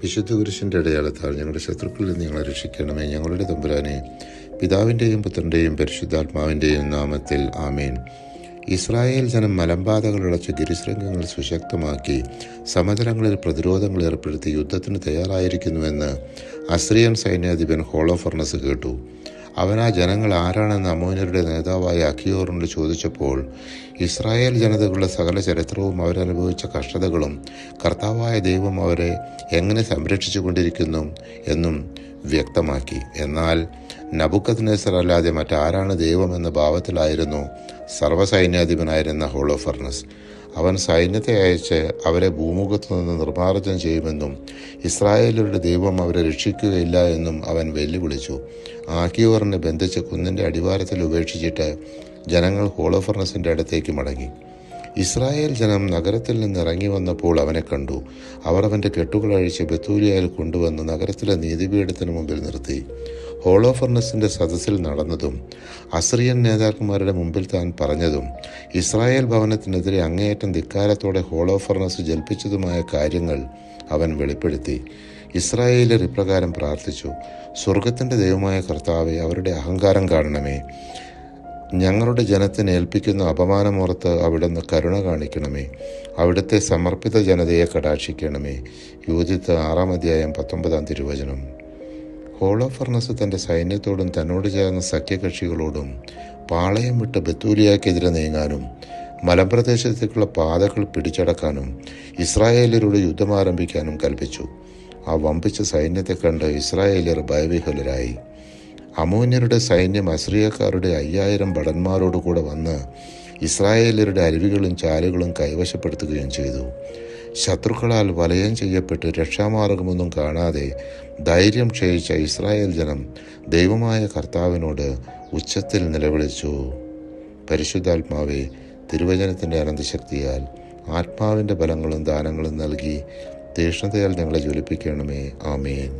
വിശുദ്ധ കുരിശിൻ്റെ അടയാളത്താൽ ഞങ്ങളുടെ ശത്രുക്കളിൽ നിന്ന് ഞങ്ങളെ രക്ഷിക്കണമേ. ഞങ്ങളുടെ തമ്പുരാനെ, പിതാവിൻ്റെയും പുത്രൻ്റെയും പരിശുദ്ധാത്മാവിൻ്റെയും നാമത്തിൽ ആമേൻ. ഇസ്രായേൽ ജനം മലമ്പാതകളടച്ച് ഗിരിശൃംഗങ്ങൾ സുശക്തമാക്കി സമതലങ്ങളിൽ പ്രതിരോധങ്ങൾ ഏർപ്പെടുത്തി യുദ്ധത്തിന് തയ്യാറായിരിക്കുന്നുവെന്ന് അസ്രിയൻ സൈന്യാധിപൻ ഹോളോഫർണസ് കേട്ടു. അവൻ ആ ജനങ്ങൾ ആരാണെന്ന് അമ്മോന്യരുടെ നേതാവായ അഖിയോറിനോട് ചോദിച്ചപ്പോൾ ഇസ്രായേൽ ജനതകളുടെ സകല ചരിത്രവും അവരനുഭവിച്ച കഷ്ടതകളും കർത്താവായ ദൈവം അവരെ എങ്ങനെ സംരക്ഷിച്ചു കൊണ്ടിരിക്കുന്നു എന്നും വ്യക്തമാക്കി. എന്നാൽ നബൂഖദ്നേസർ അല്ലാതെ മറ്റാരാണ് ദൈവം എന്ന ഭാവത്തിലായിരുന്നു സർവ്വസൈന്യാധിപനായിരുന്ന ഹോളോഫർണസ്. അവൻ സൈന്യത്തെ അയച്ച് അവരെ ഭൂമുഖത്തു നിന്ന് നിർമ്മാർജ്ജനം ചെയ്യുമെന്നും ഇസ്രായേലരുടെ ദൈവം അവരെ രക്ഷിക്കുകയില്ല എന്നും അവൻ വെല്ലുവിളിച്ചു. ആഖിയോറിനെ ബന്ധിച്ച് കുന്നിൻ്റെ അടിവാരത്തിൽ ഉപേക്ഷിച്ചിട്ട് ജനങ്ങൾ ഹോളോഫർണസിൻ്റെ അടുത്തേക്ക് മടങ്ങി. ഇസ്രായേൽ ജനം നഗരത്തിൽ നിന്ന് ഇറങ്ങി വന്നപ്പോൾ അവനെ കണ്ടു. അവർ അവൻ്റെ കെട്ടുകൾ അഴിച്ച് ബെത്തൂലിയയിൽ കൊണ്ടുവന്ന് നഗരത്തിലെ നീതിപീഠത്തിന് മുമ്പിൽ നിർത്തി. ഹോളോഫർണസിൻ്റെ സദസ്സിൽ നടന്നതും അസ്രിയൻ നേതാക്കന്മാരുടെ മുമ്പിൽ താൻ പറഞ്ഞതും ഇസ്രായേൽ ഭവനത്തിനെതിരെ അങ്ങേയറ്റം ധിക്കാരത്തോടെ ഹോളോഫർണസ് ജൽപ്പിച്ചതുമായ കാര്യങ്ങൾ അവൻ വെളിപ്പെടുത്തി. ഇസ്രായേലർ ഇപ്രകാരം പ്രാർത്ഥിച്ചു: സ്വർഗത്തിൻ്റെ ദൈവമായ കർത്താവെ, അവരുടെ അഹങ്കാരം കാണണമേ. ഞങ്ങളുടെ ജനത്തിന് ഏൽപ്പിക്കുന്ന അപമാനമോർത്ത് അവിടുന്ന് കരുണ കാണിക്കണമേ. അവിടുത്തെ സമർപ്പിത ജനതയെ കടാക്ഷിക്കണമേ. യൂദിത്ത് 6:19 ഹോളോഫർണസ് തൻ്റെ സൈന്യത്തോടും തന്നോട് ചേർന്ന സഖ്യകക്ഷികളോടും പാളയം വിട്ട് ബെത്തൂലിയക്കെതിരെ നീങ്ങാനും മലമ്പ്രദേശത്തേക്കുള്ള പാതകൾ പിടിച്ചടക്കാനും ഇസ്രായേലരോട് യുദ്ധം ആരംഭിക്കാനും കൽപ്പിച്ചു. ആ വമ്പിച്ച സൈന്യത്തെ കണ്ട് ഇസ്രായേലർ ഭയവിഹ്വലരായി. അമ്മോന്യരുടെ സൈന്യം അസ്രിയക്കാരുടെ 5000 ഭടന്മാരോടുകൂടെ വന്ന് ഇസ്രായേലരുടെ അരുവികളും ചാലുകളും കൈവശപ്പെടുത്തുകയും ചെയ്തു. ശത്രുക്കളാൽ വലയം ചെയ്യപ്പെട്ട് രക്ഷാമാർഗമൊന്നും കാണാതെ ധൈര്യം ക്ഷയിച്ച ഇസ്രായേൽ ജനം ദൈവമായ കർത്താവിനോട് ഉച്ചത്തിൽ നിലവിളിച്ചു: പരിശുദ്ധാത്മാവേ, തിരുവചനത്തിൻ്റെ അനന്തശക്തിയാൽ ആത്മാവിൻ്റെ ബലങ്ങളും ദാനങ്ങളും നൽകി തീഷ്ണതയാൽ ഞങ്ങളെ ജ്വലിപ്പിക്കണമേ. ആമേൻ.